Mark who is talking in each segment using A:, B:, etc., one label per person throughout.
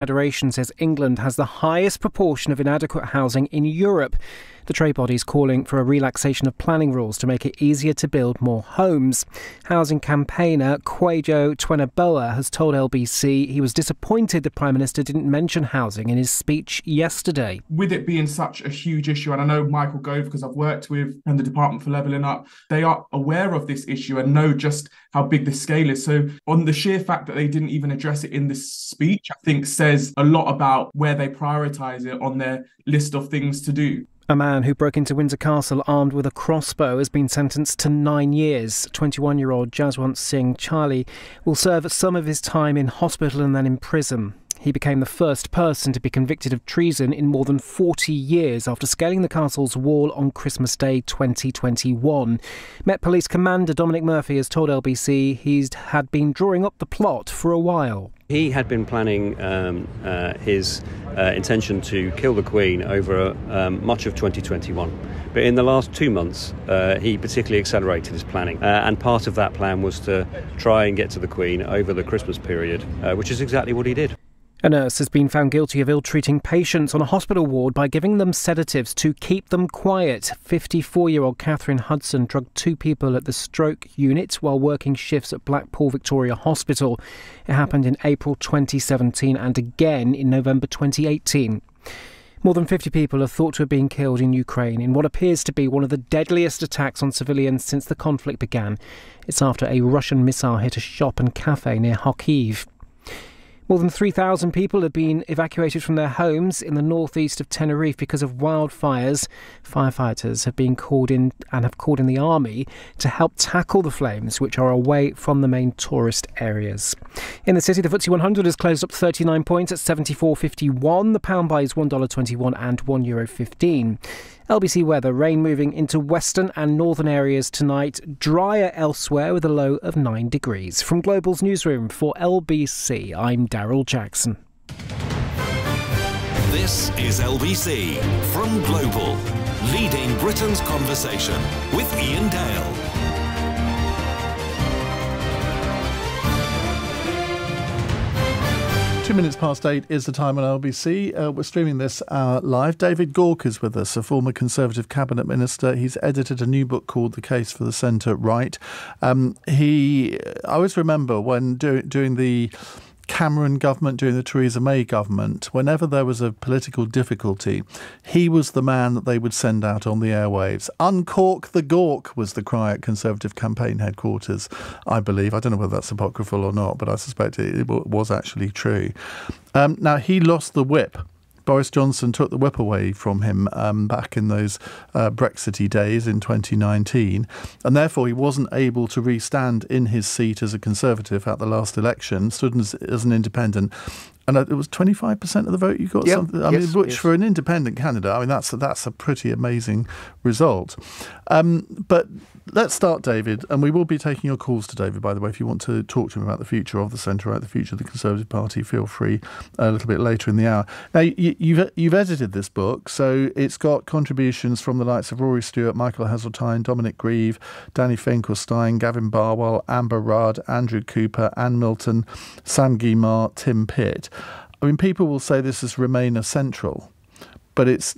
A: Federation says England has the highest proportion of inadequate housing in Europe. The trade body is calling for a relaxation of planning rules to make it easier to build more homes. Housing campaigner Kwejo Tweneboa has told LBC he was disappointed the Prime Minister didn't mention housing in his speech yesterday.
B: With it being such a huge issue, and I know Michael Gove, because I've worked with and the Department for Levelling Up, they are aware of this issue and know just how big the scale is. So on the sheer fact that they didn't even address it in this speech, I think says a lot about where they prioritise it on their list of things to do.
A: A man who broke into Windsor Castle armed with a crossbow has been sentenced to 9 years. 21-year-old Jaswant Singh Charlie will serve some of his time in hospital and then in prison. He became the first person to be convicted of treason in more than 40 years after scaling the castle's wall on Christmas Day 2021. Met Police Commander Dominic Murphy has told LBC he's had been drawing up the plot for a while.
C: He had been planning his intention to kill the Queen over much of 2021. But in the last 2 months, he particularly accelerated his planning. And part of that plan was to try and get to the Queen over the Christmas period, which is exactly what he did.
A: A nurse has been found guilty of ill-treating patients on a hospital ward by giving them sedatives to keep them quiet. 54-year-old Catherine Hudson drugged 2 people at the stroke unit while working shifts at Blackpool Victoria Hospital. It happened in April 2017 and again in November 2018. More than 50 people are thought to have been killed in Ukraine in what appears to be one of the deadliest attacks on civilians since the conflict began. It's after a Russian missile hit a shop and cafe near Kharkiv. More than 3,000 people have been evacuated from their homes in the northeast of Tenerife because of wildfires. Firefighters have been called in and have called in the army to help tackle the flames, which are away from the main tourist areas. In the city, the FTSE 100 has closed up 39 points at 74.51. The pound buys $1.21 and €1.15. LBC weather, rain moving into western and northern areas tonight, drier elsewhere with a low of 9 degrees. From Global's newsroom for LBC, I'm Daryl Jackson.
D: This is LBC from Global, leading Britain's conversation with Iain Dale.
E: 8:02 is the time on LBC. We're streaming this hour live. David Gauke is with us, a former Conservative cabinet minister. He's edited a new book called The Case for the Centre Right. I always remember when doing the Cameron government, during the Theresa May government, whenever there was a political difficulty, he was the man that they would send out on the airwaves. Uncork the Gawk was the cry at Conservative campaign headquarters, I believe. I don't know whether that's apocryphal or not, but I suspect it was actually true. Now, he lost the whip. Boris Johnson took the whip away from him back in those Brexity days in 2019, and therefore he wasn't able to re-stand in his seat as a Conservative at the last election, stood as an independent. And it was 25% of the vote you got.
F: Yep.
E: Something. I mean, which for an independent candidate, I mean that's a pretty amazing result. But let's start, David, and we will be taking your calls to David. By the way, if you want to talk to him about the future of the centre right, the future of the Conservative Party, feel free a little bit later in the hour. Now, you've edited this book, so it's got contributions from the likes of Rory Stewart, Michael Heseltine, Dominic Grieve, Danny Finkelstein, Gavin Barwell, Amber Rudd, Andrew Cooper, Anne Milton, Sam Guimard, Tim Pitt. I mean, people will say this is Remainer central, but it's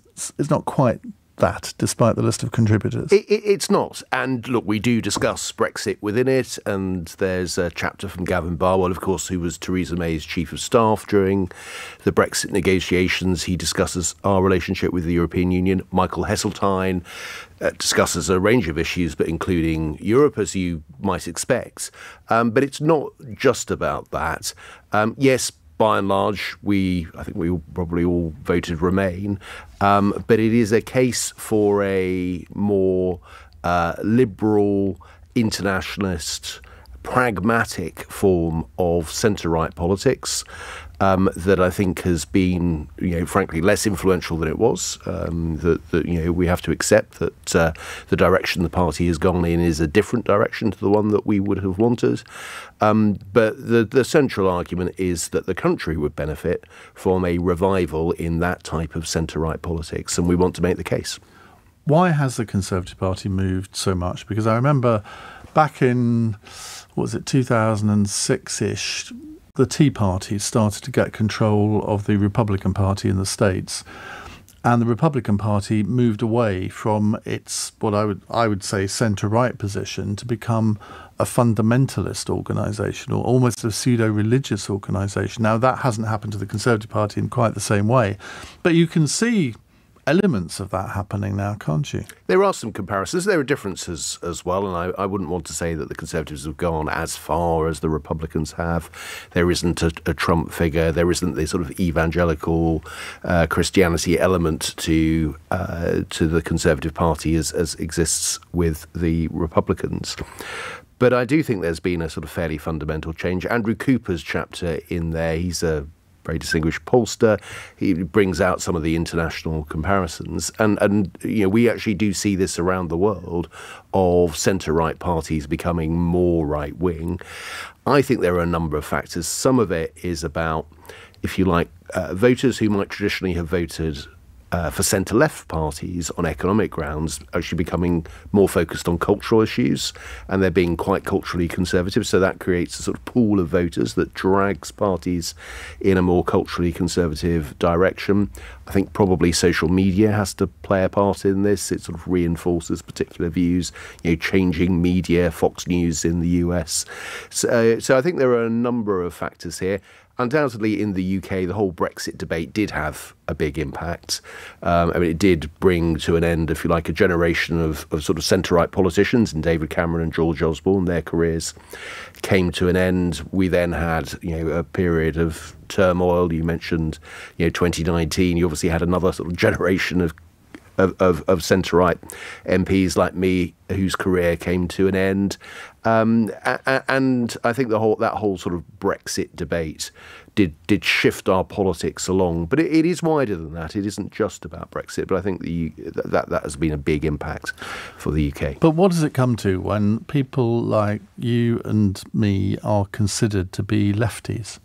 E: not quite that, despite the list of contributors.
F: It's not. And look, we do discuss Brexit within it, and there's a chapter from Gavin Barwell, of course, who was Theresa May's chief of staff during the Brexit negotiations. He discusses our relationship with the European Union. Michael Heseltine discusses a range of issues, but including Europe, as you might expect. But it's not just about that. Yes, by and large, I think we probably all voted Remain, but it is a case for a more liberal, internationalist, pragmatic form of centre-right politics that I think has been, frankly, less influential than it was. We have to accept that the direction the party has gone in is a different direction to the one that we would have wanted. But the central argument is that the country would benefit from a revival in that type of centre-right politics, and we want to make the case.
E: Why has the Conservative Party moved so much? Because I remember back in, 2006-ish, the Tea Party started to get control of the Republican Party in the States. And the Republican Party moved away from its, what I would say, centre-right position to become a fundamentalist organisation, or almost a pseudo-religious organisation. Now, that hasn't happened to the Conservative Party in quite the same way. But you can see elements of that happening now, can't you?
F: There are some comparisons. There are differences as well, and I wouldn't want to say that the Conservatives have gone as far as the Republicans have. There isn't a Trump figure. There isn't the sort of evangelical Christianity element to the Conservative Party as exists with the Republicans. But I do think there's been a sort of fairly fundamental change. Andrew Cooper's chapter in there, he's a very distinguished pollster. He brings out some of the international comparisons. And you know, we actually do see this around the world of centre-right parties becoming more right-wing. I think there are a number of factors. Some of it is about, if you like, voters who might traditionally have voted for centre-left parties on economic grounds actually becoming more focused on cultural issues, and they're being quite culturally conservative. So that creates a sort of pool of voters that drags parties in a more culturally conservative direction. I think probably social media has to play a part in this. It sort of reinforces particular views, you know, changing media, Fox News in the US. So I think there are a number of factors here. Undoubtedly, in the UK, the whole Brexit debate did have a big impact. I mean, it did bring to an end, if you like, a generation of sort of centre-right politicians, and David Cameron and George Osborne, their careers came to an end. We then had, you know, a period of turmoil. You mentioned, you know, 2019. You obviously had another sort of generation of centre-right MPs like me, whose career came to an end, and I think that whole sort of Brexit debate did shift our politics along. But it is wider than that. It isn't just about Brexit. But I think that has been a big impact for the UK.
E: But what does it come to when people like you and me are considered to be lefties?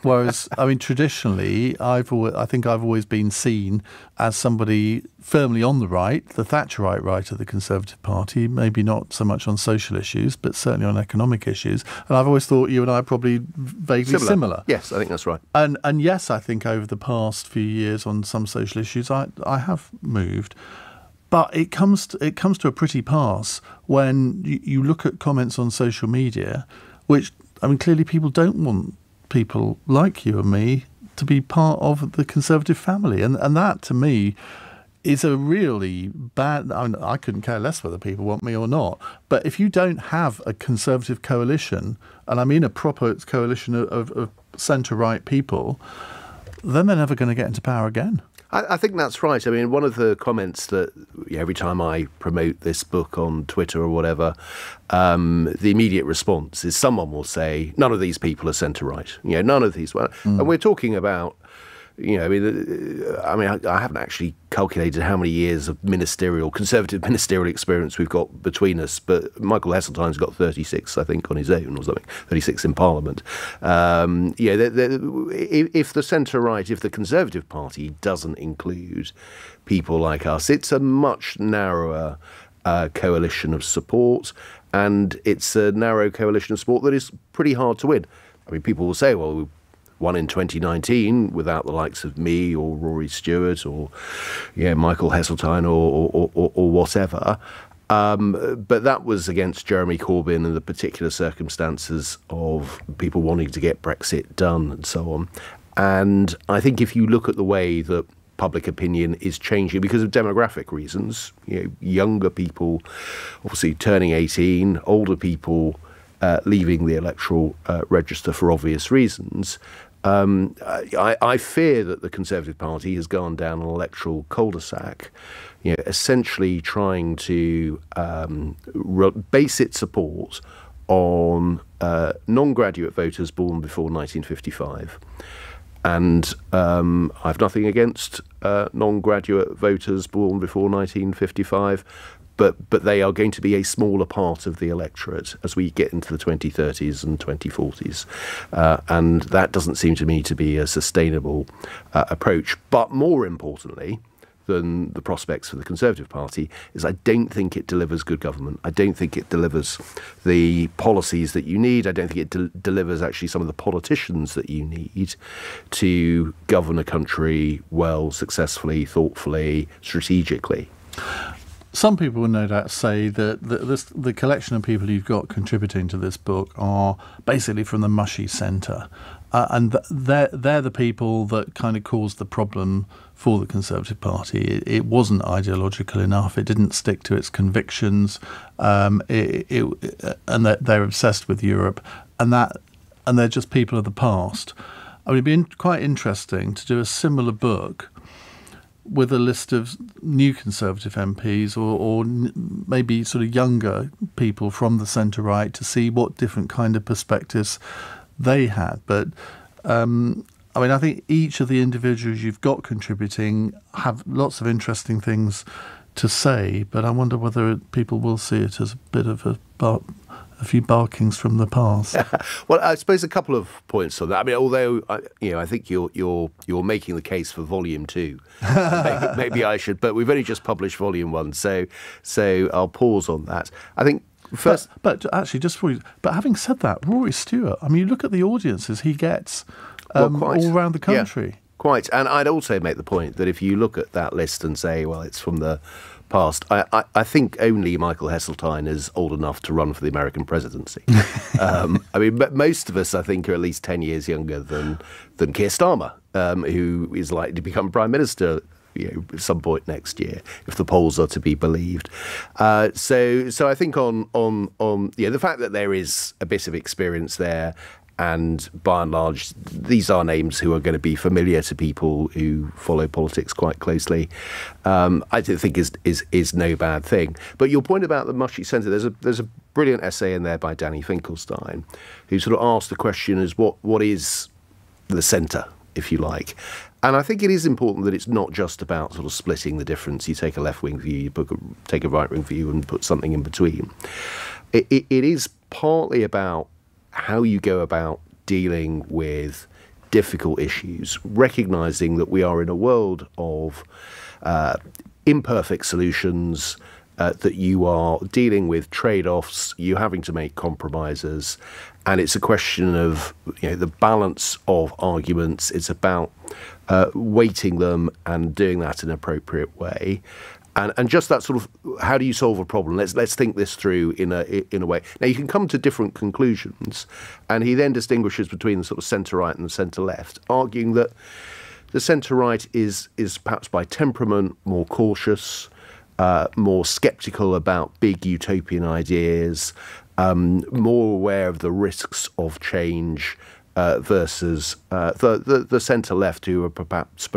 E: Whereas, I mean, traditionally, I think I've always been seen as somebody firmly on the right, the Thatcherite right of the Conservative Party, maybe not so much on social issues, but certainly on economic issues. And I've always thought you and I are probably vaguely similar.
F: Yes, I think that's right.
E: And yes, I think over the past few years on some social issues, I have moved. But it comes to a pretty pass when you look at comments on social media, which, I mean, clearly people don't want people like you and me to be part of the Conservative family. And that, to me, is a really bad... I mean, I couldn't care less whether people want me or not. But if you don't have a Conservative coalition, and I mean a proper coalition of centre-right people, then they're never going to get into power again.
F: I think that's right. I mean, one of the comments that every time I promote this book on Twitter or whatever, the immediate response is someone will say, none of these people are centre-right. You know, none of these. And we're talking about, you know, I mean, I haven't actually calculated how many years of Conservative ministerial experience we've got between us, but Michael Heseltine's got 36, I think, on his own or something, 36 in Parliament. If the centre-right, if the Conservative Party doesn't include people like us, it's a much narrower coalition of support, and it's a narrow coalition of support that is pretty hard to win. I mean, people will say, well, we won in 2019 without the likes of me or Rory Stewart or Michael Heseltine or whatever. But that was against Jeremy Corbyn and the particular circumstances of people wanting to get Brexit done and so on. And I think if you look at the way that public opinion is changing because of demographic reasons, you know, younger people obviously turning 18, older people leaving the electoral register for obvious reasons, I fear that the Conservative Party has gone down an electoral cul-de-sac, you know, essentially trying to base its support on non-graduate voters born before 1955. And I've nothing against non-graduate voters born before 1955, but they are going to be a smaller part of the electorate as we get into the 2030s and 2040s. And that doesn't seem to me to be a sustainable approach. But more importantly, than the prospects for the Conservative Party is I don't think it delivers good government. I don't think it delivers the policies that you need. I don't think it delivers actually some of the politicians that you need to govern a country well, successfully, thoughtfully, strategically.
E: Some people will no doubt say that the collection of people you've got contributing to this book are basically from the mushy centre. And they're the people that kind of caused the problem for the Conservative Party. It wasn't ideological enough. It didn't stick to its convictions. And they're obsessed with Europe. And they're just people of the past. I mean, it'd be quite interesting to do a similar book with a list of new Conservative MPs or maybe sort of younger people from the centre-right to see what different kind of perspectives they had. But I mean, I think each of the individuals you've got contributing have lots of interesting things to say, but I wonder whether people will see it as a bit of a few barkings from the past.
F: Well, I suppose a couple of points on that. I mean, although I think you're making the case for Volume 2. Maybe I should, but we've only just published Volume 1, so I'll pause on that. I think first,
E: but actually, but having said that, Rory Stewart. I mean, you look at the audiences he gets all around the country.
F: Yeah, quite, and I'd also make the point that if you look at that list and say, well, it's from the past, I think only Michael Heseltine is old enough to run for the American presidency. I mean, most of us, I think, are at least 10 years younger than Keir Starmer, who is likely to become Prime Minister at some point next year, if the polls are to be believed. So I think on the fact that there is a bit of experience there, and by and large, these are names who are going to be familiar to people who follow politics quite closely. I do think is no bad thing. But your point about the mushy centre, there's a brilliant essay in there by Danny Finkelstein, who sort of asked the question as what is the centre, if you like. And I think it is important that it's not just about sort of splitting the difference. You take a left-wing view, you take a right-wing view and put something in between. It is partly about how you go about dealing with difficult issues, recognising that we are in a world of imperfect solutions, that you are dealing with trade-offs, you're having to make compromises, and it's a question of the balance of arguments. It's about weighting them and doing that in an appropriate way. And just that sort of, how do you solve a problem? Let's think this through in a way. Now, you can come to different conclusions, and he then distinguishes between the sort of centre-right and the centre-left, arguing that the centre-right is perhaps by temperament more cautious, more sceptical about big utopian ideas, more aware of the risks of change versus the centre-left, who are perhaps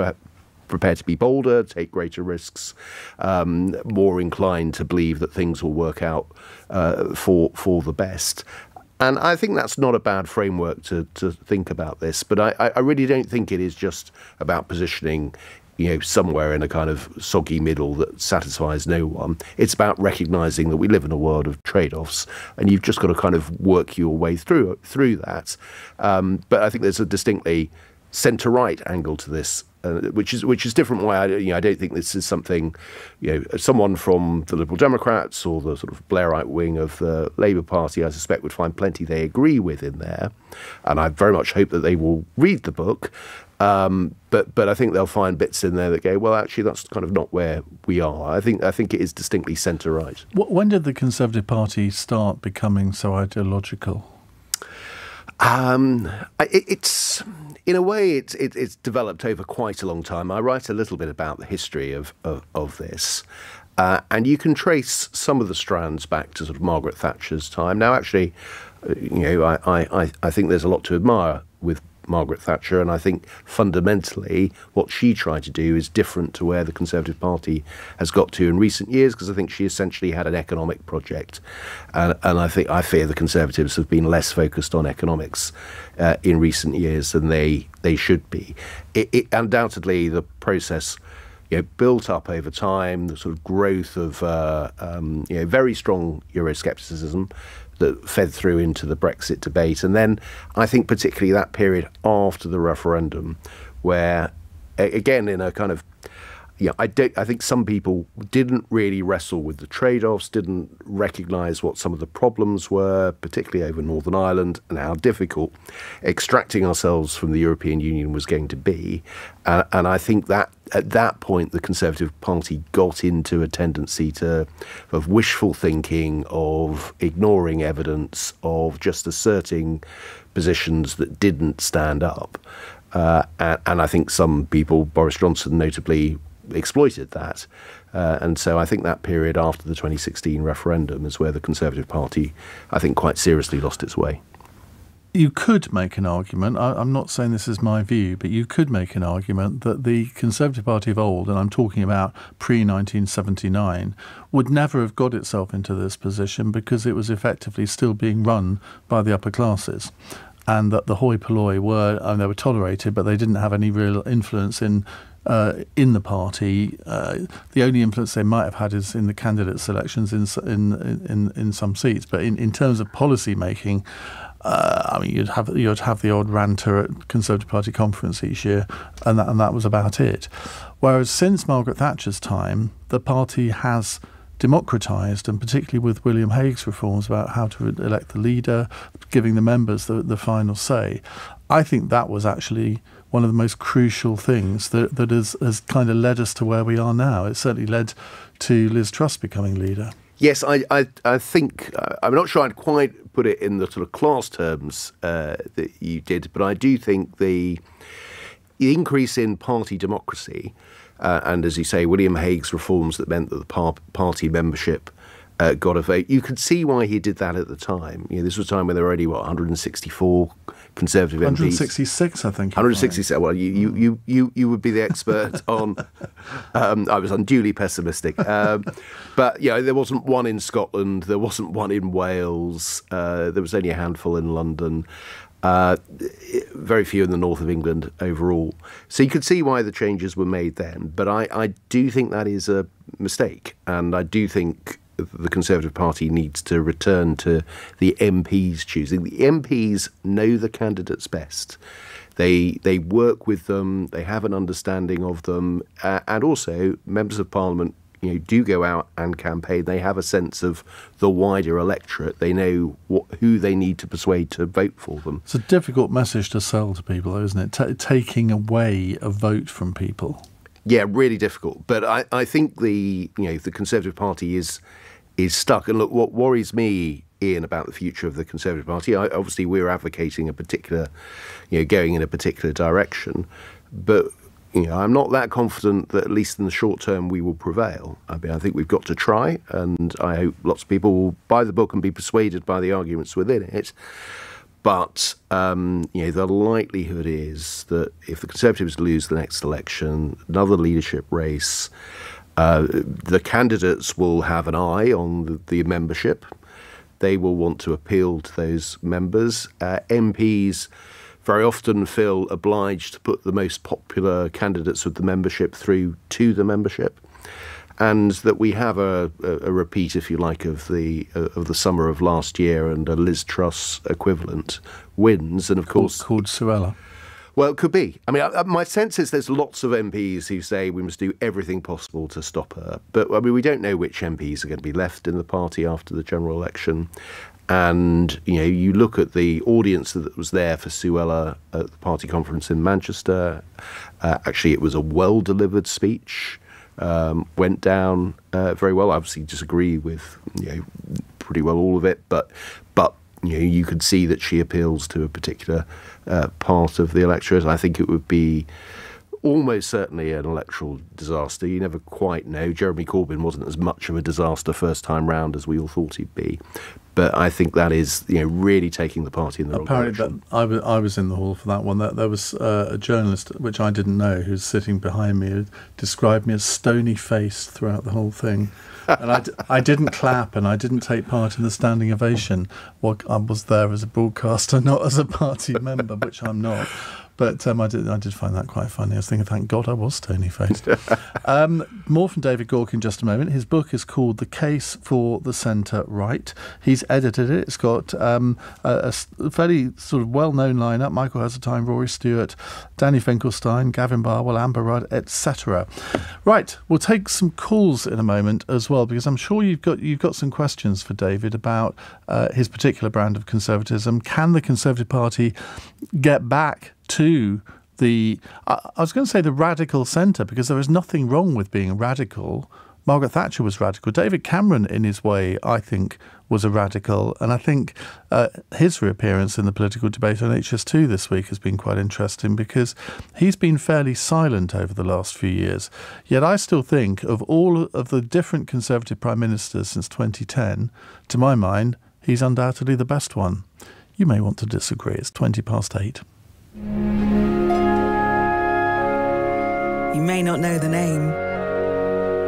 F: prepared to be bolder, take greater risks, more inclined to believe that things will work out for the best. And I think that's not a bad framework to think about this. But I really don't think it is just about positioning somewhere in a kind of soggy middle that satisfies no one. It's about recognising that we live in a world of trade-offs, and you've just got to kind of work your way through that. But I think there's a distinctly centre-right angle to this, which is different. Why I don't think this is something someone from the Liberal Democrats or the sort of Blairite wing of the Labour Party, I suspect, would find plenty they agree with in there, and I very much hope that they will read the book. But I think they'll find bits in there that go, well, actually, that's kind of not where we are. I think it is distinctly centre-right.
E: When did the Conservative Party start becoming so ideological?
F: It's in a way it's developed over quite a long time. I write a little bit about the history of this, and you can trace some of the strands back to sort of Margaret Thatcher's time. Now, actually, I think there's a lot to admire with Margaret Thatcher, and I think fundamentally what she tried to do is different to where the Conservative Party has got to in recent years, because I think she essentially had an economic project, and I fear the Conservatives have been less focused on economics in recent years than they should be. It undoubtedly, the process built up over time, the sort of growth of very strong Euroscepticism that fed through into the Brexit debate. And then I think particularly that period after the referendum, where, again, in a kind of, I think some people didn't really wrestle with the trade-offs, didn't recognise what some of the problems were, particularly over Northern Ireland, and how difficult extracting ourselves from the European Union was going to be. And I think that at that point, the Conservative Party got into a tendency of wishful thinking, of ignoring evidence, of just asserting positions that didn't stand up. And I think some people, Boris Johnson notably, exploited that. And so I think that period after the 2016 referendum is where the Conservative Party, I think, quite seriously lost its way.
E: You could make an argument, I'm not saying this is my view, but you could make an argument that the Conservative Party of old, and I'm talking about pre-1979, would never have got itself into this position because it was effectively still being run by the upper classes. And that the hoi polloi they were tolerated, but they didn't have any real influence in the party. The only influence they might have had is in the candidate selections in some seats. But in terms of policy making, you'd have the odd ranter at Conservative Party conference each year, and that was about it. Whereas since Margaret Thatcher's time, the party has democratised, and particularly with William Hague's reforms about how to elect the leader, giving the members the final say. I think that was actually one of the most crucial things that has kind of led us to where we are now. It certainly led to Liz Truss becoming leader.
F: Yes, I think, I'm not sure I'd quite put it in the sort of class terms that you did, but I do think the increase in party democracy, and as you say, William Hague's reforms that meant that the party membership got a vote. You could see why he did that at the time. This was a time when there were already, 164 Conservative
E: 166,
F: MPs.
E: I think.
F: 166. Well, you would be the expert on. I was unduly pessimistic, but there wasn't one in Scotland. There wasn't one in Wales. There was only a handful in London. Very few in the north of England overall. So you could see why the changes were made then. But I do think that is a mistake, and I do think the Conservative Party needs to return to the MPs choosing. The MPs know the candidates best. They work with them. They have an understanding of them, and also members of Parliament do go out and campaign. They have a sense of the wider electorate. They know who they need to persuade to vote for them.
E: It's a difficult message to sell to people, though, isn't it? Taking away a vote from people.
F: Yeah, really difficult. But I think the Conservative Party is stuck. And look, what worries me, Ian, about the future of the Conservative Party, obviously we're advocating a particular, going in a particular direction, but I'm not that confident that at least in the short term we will prevail. I think we've got to try, and I hope lots of people will buy the book and be persuaded by the arguments within it. But the likelihood is that if the Conservatives lose the next election, another leadership race, the candidates will have an eye on the membership. They will want to appeal to those members. MPs very often feel obliged to put the most popular candidates with the membership through to the membership, and that we have a repeat, if you like, of the summer of last year, and a Liz Truss equivalent wins, and of course
E: called Suella.
F: Well, it could be. My sense is there's lots of MPs who say we must do everything possible to stop her, but we don't know which MPs are going to be left in the party after the general election. And, you look at the audience that was there for Suella at the party conference in Manchester. Actually, it was a well-delivered speech, went down very well. I obviously disagree with, pretty well all of it, but you could see that she appeals to a particular part of the electorate. I think it would be almost certainly an electoral disaster. You never quite know. Jeremy Corbyn wasn't as much of a disaster first time round as we all thought he'd be. But I think that is, really taking the party in the wrong direction.
E: Apparently, I was in the hall for that one. There was a journalist, which I didn't know, who's sitting behind me, who described me as stony-faced throughout the whole thing. And I didn't clap, and I didn't take part in the standing ovation. I was there as a broadcaster, not as a party member, which I'm not. But I did find that quite funny. I was thinking, thank God I was stony-faced. More from David Gauke in just a moment. His book is called The Case for the Centre-Right. He's edited it. It's got a fairly sort of well-known lineup: Michael Heseltine, Rory Stewart, Danny Finkelstein, Gavin Barwell, Amber Rudd, etc. Right, we'll take some calls in a moment as well, because I'm sure you've got some questions for David about his particular brand of conservatism. Can the Conservative Party get back to I was going to say the radical centre, because there is nothing wrong with being radical. Margaret Thatcher was radical. David Cameron, in his way, I think, was a radical. And I think his reappearance in the political debate on HS2 this week has been quite interesting, because he's been fairly silent over the last few years. Yet I still think of all of the different Conservative Prime Ministers since 2010, to my mind, he's undoubtedly the best one. You may want to disagree. It's 8:20.
G: You may not know the name,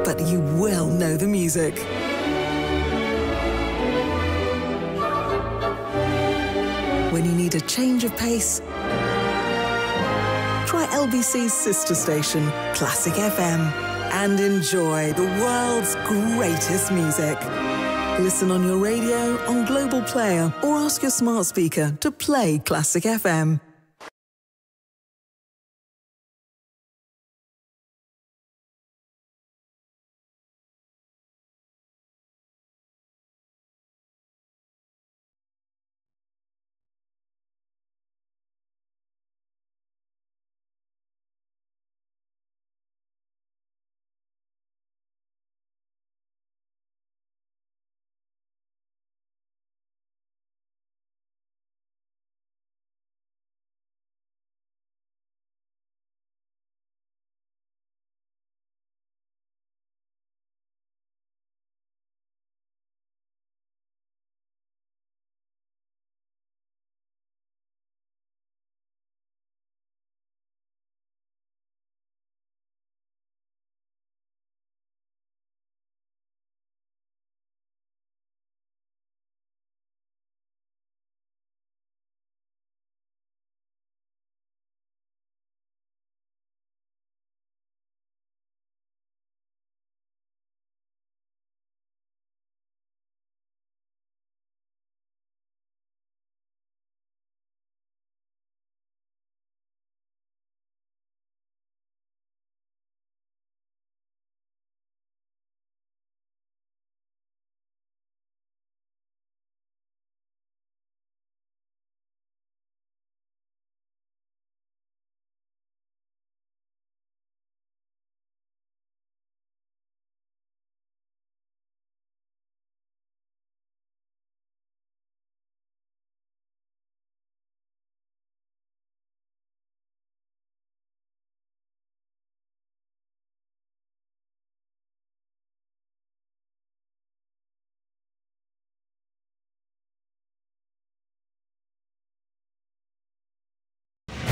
G: but you will know the music. When you need a change of pace, try LBC's sister station, Classic FM, and enjoy the world's greatest music. Listen on your radio, on Global Player, or ask your smart speaker to play Classic FM.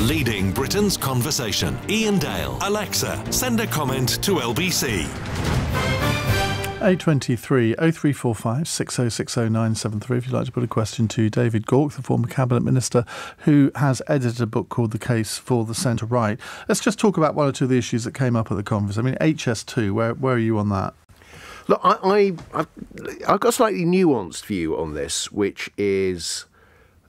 D: Leading Britain's conversation. Iain Dale. Alexa, send a comment to LBC.
E: 823 0345 6060 973 if you'd like to put a question to David Gauke, the former Cabinet Minister, who has edited a book called The Case for the Centre-Right. Let's just talk about one or two of the issues that came up at the conference. I mean, HS2, where are you on that?
F: Look, I've got a slightly nuanced view on this, which is,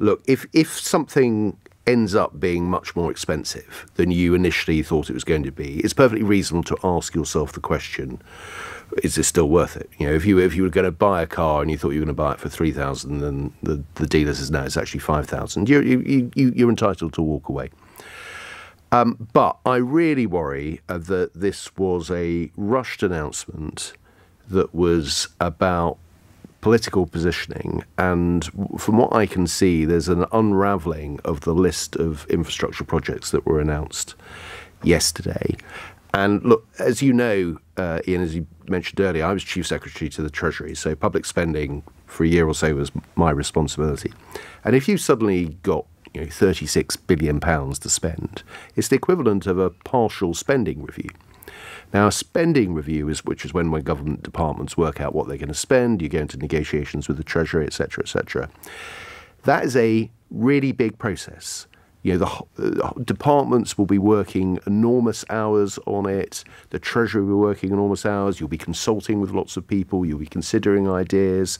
F: look, if something ends up being much more expensive than you initially thought it was going to be, it's perfectly reasonable to ask yourself the question, is this still worth it? You know, if you were going to buy a car and you thought you were going to buy it for $3,000 and the dealer says, no, it's actually $5,000, you're entitled to walk away. But I really worry that this was a rushed announcement that was about political positioning, and from what I can see, there's an unravelling of the list of infrastructure projects that were announced yesterday. And look, as you know, Iain, as you mentioned earlier, I was Chief Secretary to the Treasury, so public spending for a year or so was my responsibility. And if you suddenly got £36 billion to spend, it's the equivalent of a partial spending review. Now, a spending review which is when government departments work out what they're going to spend, you go into negotiations with the Treasury, etc., etc. That is a really big process. the departments will be working enormous hours on it. The Treasury will be working enormous hours. You'll be consulting with lots of people. You'll be considering ideas.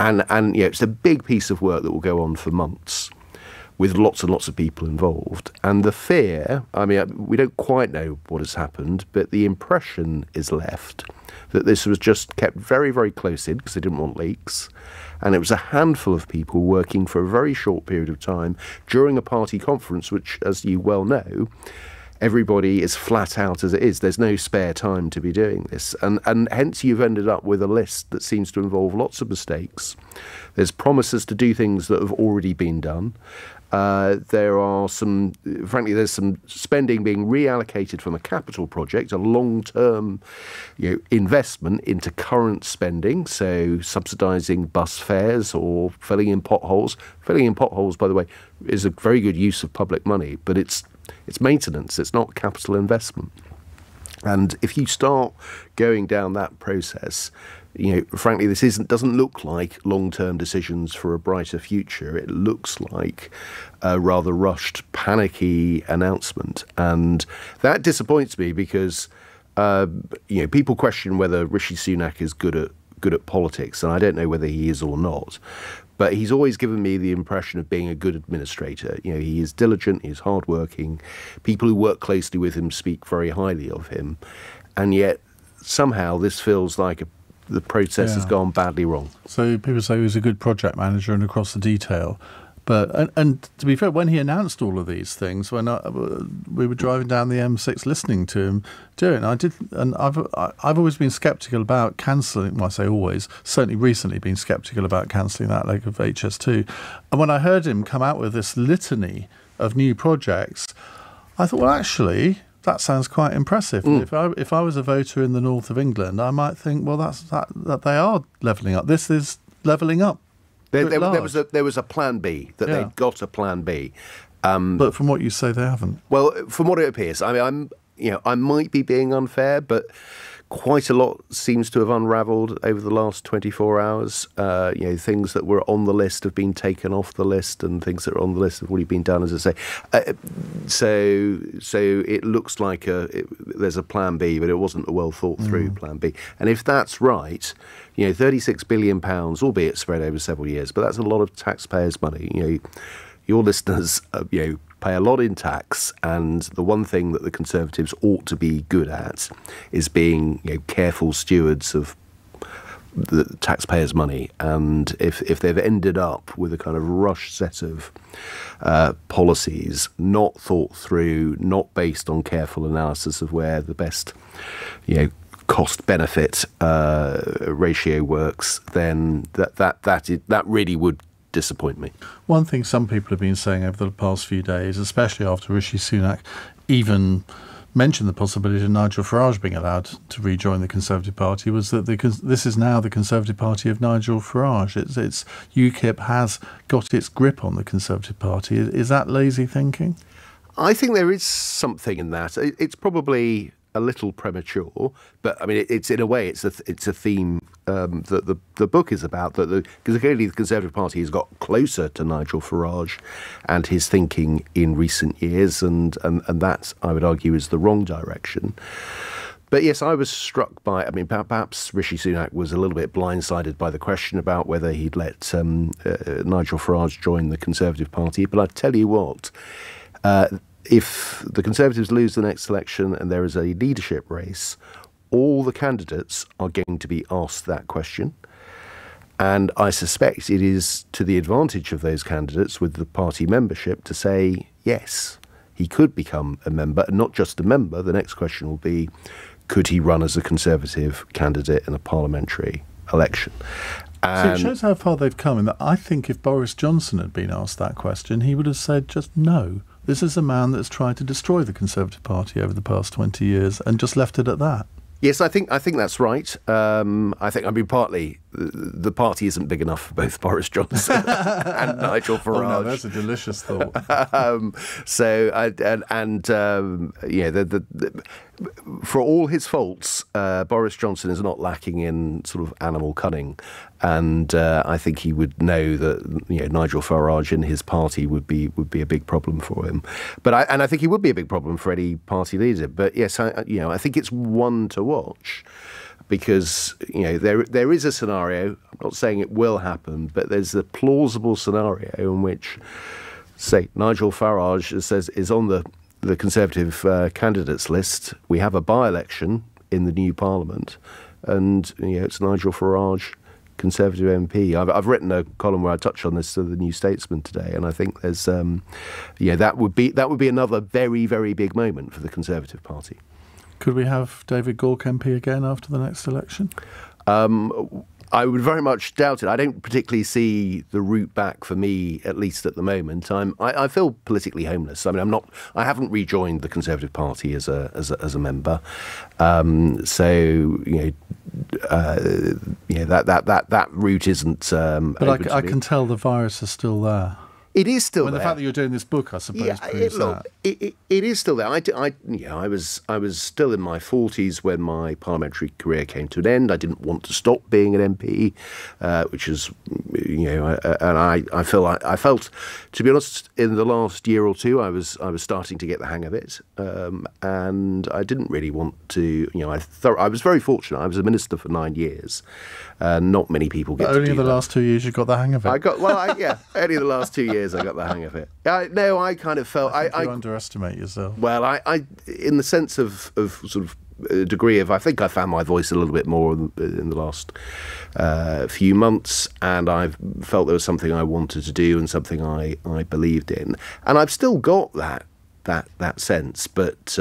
F: And it's a big piece of work that will go on for months with lots and lots of people involved. And the fear, we don't quite know what has happened, but the impression is left that this was just kept very, very close in because they didn't want leaks. And it was a handful of people working for a very short period of time during a party conference, which, as you well know, everybody is flat out as it is. There's no spare time to be doing this. And hence you've ended up with a list that seems to involve lots of mistakes. There's promises to do things that have already been done. There's some spending being reallocated from a capital project, a long-term investment into current spending, so subsidising bus fares or filling in potholes. Filling in potholes, by the way, is a very good use of public money, but it's maintenance, it's not capital investment. And if you start going down that process, frankly, this doesn't look like long-term decisions for a brighter future. It looks like a rather rushed, panicky announcement. And that disappoints me because, people question whether Rishi Sunak is good at politics, and I don't know whether he is or not. But he's always given me the impression of being a good administrator. He is diligent, he's hardworking. People who work closely with him speak very highly of him. And yet, somehow, this feels like the process has gone badly wrong.
E: So people say he was a good project manager and across the detail. But and to be fair, when he announced all of these things, when we were driving down the M6 listening to him do it, I've always been sceptical about cancelling. Well, I say always, certainly recently been sceptical about cancelling that leg of HS2. And when I heard him come out with this litany of new projects, I thought, well, actually, that sounds quite impressive. If I was a voter in the north of England, I might think, well, that they are levelling up. This is levelling up.
F: There was a plan B, they'd got a plan B.
E: But from what you say, they haven't.
F: Well, from what it appears, I might be being unfair, but quite a lot seems to have unravelled over the last 24 hours. Things that were on the list have been taken off the list, and things that are on the list have already been done, as I say. So it looks like there's a plan B, but it wasn't a well thought through plan B. And if that's right, £36 billion, albeit spread over several years, but that's a lot of taxpayers' money. Your listeners, pay a lot in tax, and the one thing that the Conservatives ought to be good at is being careful stewards of the taxpayers' money. And if they've ended up with a kind of rushed set of policies, not thought through, not based on careful analysis of where the best cost-benefit ratio works, then that really would disappoint me.
E: One thing some people have been saying over the past few days, especially after Rishi Sunak even mentioned the possibility of Nigel Farage being allowed to rejoin the Conservative Party, was that this is now the Conservative Party of Nigel Farage. It's UKIP has got its grip on the Conservative Party. Is that lazy thinking?
F: I think there is something in that. It's probably a little premature, but it's in a way it's a theme that the book is about. Because clearly the Conservative Party has got closer to Nigel Farage and his thinking in recent years, and that, I would argue, is the wrong direction. But yes, I was struck by, perhaps Rishi Sunak was a little bit blindsided by the question about whether he'd let Nigel Farage join the Conservative Party. But I tell you what, if the Conservatives lose the next election and there is a leadership race, all the candidates are going to be asked that question. And I suspect it is to the advantage of those candidates with the party membership to say, yes, he could become a member, and not just a member. The next question will be, could he run as a Conservative candidate in a parliamentary election?
E: So it shows how far they've come. And I think if Boris Johnson had been asked that question, he would have said just no. This is a man that's tried to destroy the Conservative Party over the past 20 years and just left it at that.
F: Yes, I think that's right. Partly the party isn't big enough for both Boris Johnson and Nigel Farage.
E: Oh, no, that's a delicious thought.
F: For all his faults, Boris Johnson is not lacking in sort of animal cunning, and I think he would know that Nigel Farage and his party would be a big problem for him. But I think he would be a big problem for any party leader. But yes, I think it's one to watch. Because there is a scenario. I'm not saying it will happen, but there's a plausible scenario in which, say, Nigel Farage is on the Conservative candidates list. We have a by-election in the new Parliament, and it's Nigel Farage, Conservative MP. I've written a column where I touch on this to the New Statesman today, and I think there's that would be another very, very big moment for the Conservative Party.
E: Could we have David Gauke MP again after the next election?
F: I would very much doubt it. I don't particularly see the route back for me, at least at the moment. I feel politically homeless. I mean, I haven't rejoined the Conservative Party as a member. That route isn't.
E: But I can tell the virus is still there.
F: It is still there.
E: The fact that you're doing this book, I suppose, proves that.
F: It is still there. I was still in my 40s when my parliamentary career came to an end. I didn't want to stop being an MP, which is, and I felt, to be honest, in the last year or two, I was starting to get the hang of it, and I didn't really want to. I was very fortunate. I was a minister for 9 years. Not many people get.
E: But only in the last 2 years you got the hang of it.
F: Only the last 2 years I got the hang of it. I kind of felt
E: I underestimate yourself.
F: Well, I in the sense of sort of a degree of, I think I found my voice a little bit more in the last few months, and I've felt there was something I wanted to do and something I believed in, and I've still got that sense. But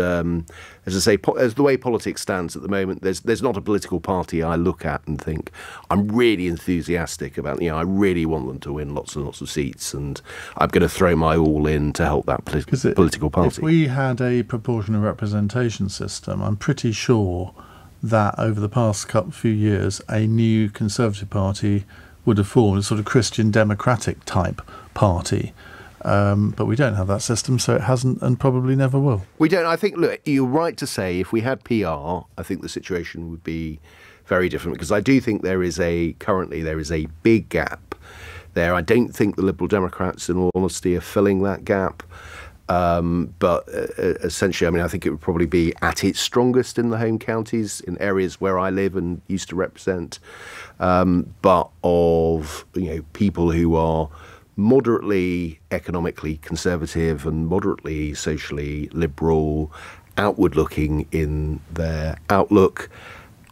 F: as I say, as the way politics stands at the moment, there's not a political party I look at and think I'm really enthusiastic about. I really want them to win lots and lots of seats, and I'm going to throw my all in to help that political party.
E: If we had a proportional representation system, I'm pretty sure that over the past few years, a new Conservative Party would have formed, a sort of Christian Democratic type party. But we don't have that system, so it hasn't and probably never will.
F: We don't. I think, look, you're right to say if we had PR, I think the situation would be very different, because I do think currently there is a big gap there. I don't think the Liberal Democrats, in all honesty, are filling that gap. But essentially, I mean, I think it would probably be at its strongest in the home counties, in areas where I live and used to represent, but of people who are moderately economically conservative and moderately socially liberal, outward-looking in their outlook.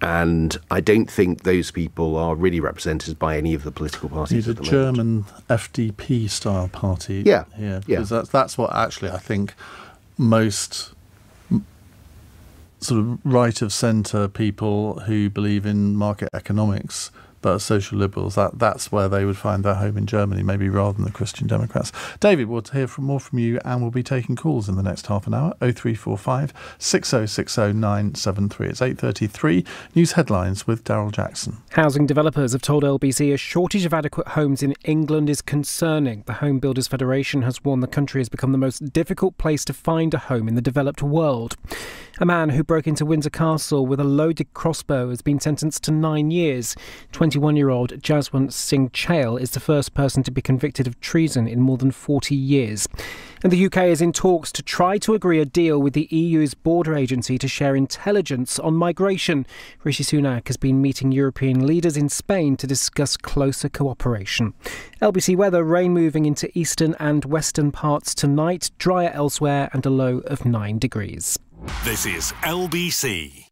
F: And I don't think those people are really represented by any of the political parties at the moment.
E: German FDP-style party.
F: Yeah.
E: Because that's what actually I think most sort of right-of-centre people who believe in market economics but social liberals, that's where they would find their home in Germany, maybe rather than the Christian Democrats. David, we'll hear more from you, and we'll be taking calls in the next half an hour. 0345 6060 973. It's 8:33. News headlines with Daryl Jackson.
A: Housing developers have told LBC a shortage of adequate homes in England is concerning. The Home Builders Federation has warned the country has become the most difficult place to find a home in the developed world. A man who broke into Windsor Castle with a loaded crossbow has been sentenced to 9 years. 21-year-old Jaswant Singh Chail is the first person to be convicted of treason in more than 40 years. And the UK is in talks to try to agree a deal with the EU's border agency to share intelligence on migration. Rishi Sunak has been meeting European leaders in Spain to discuss closer cooperation. LBC weather, rain moving into eastern and western parts tonight, drier elsewhere and a low of 9 degrees.
D: This is LBC.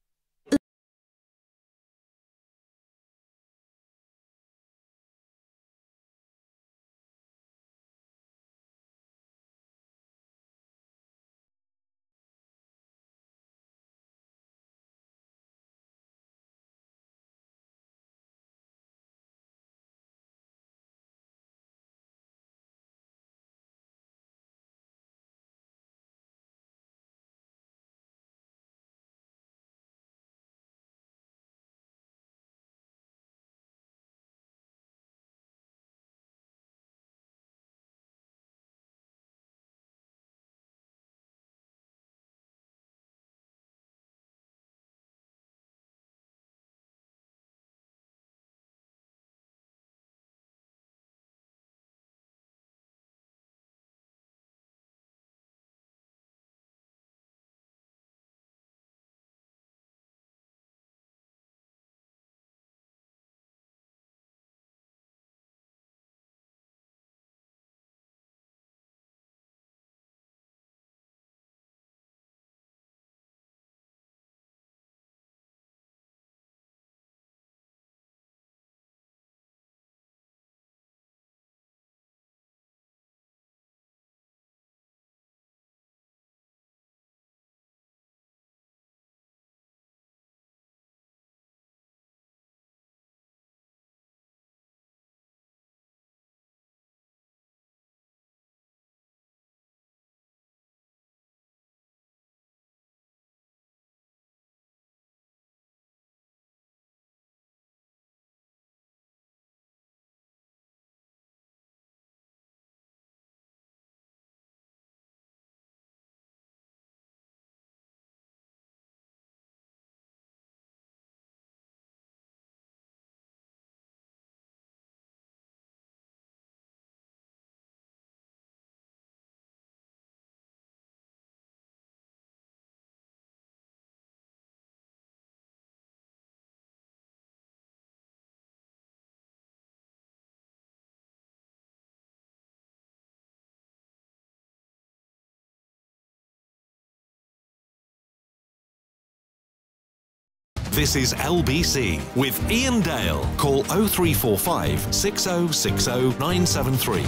D: This is LBC with Iain Dale. Call 0345 6060 973.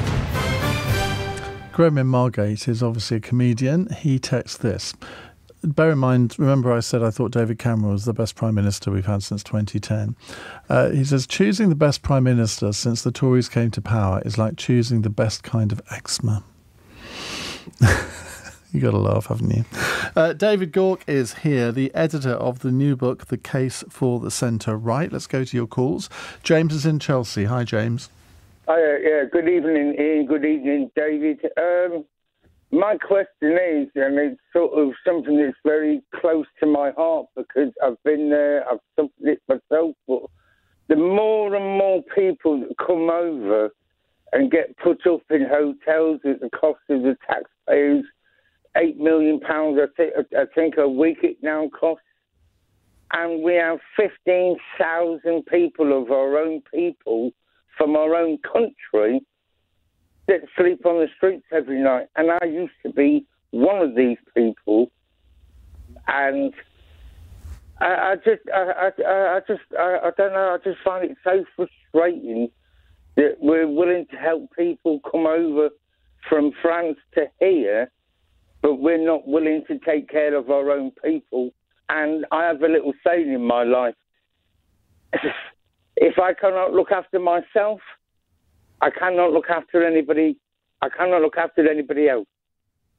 E: Graham in Margate is obviously a comedian. He texts this. Bear in mind, remember I said I thought David Cameron was the best Prime Minister we've had since 2010. He says, choosing the best Prime Minister since the Tories came to power is like choosing the best kind of eczema. You got to laugh, haven't you? David Gauke is here, the editor of the new book, The Case for the Centre-Right. Let's go to your calls. James is in Chelsea. Hi, James.
H: Hi, good evening, Ian. Good evening, David. My question is, and it's sort of something that's very close to my heart because I've been there, I've suffered it myself, but the more and more people that come over and get put up in hotels at the cost of the taxpayers, £8 million, I think a week it now costs, and we have 15,000 people of our own people from our own country that sleep on the streets every night. And I used to be one of these people. And I don't know, I just find it so frustrating that we're willing to help people come over from France to here, but we're not willing to take care of our own people. And I have a little saying in my life, if I cannot look after myself, I cannot look after anybody. I cannot look after anybody else.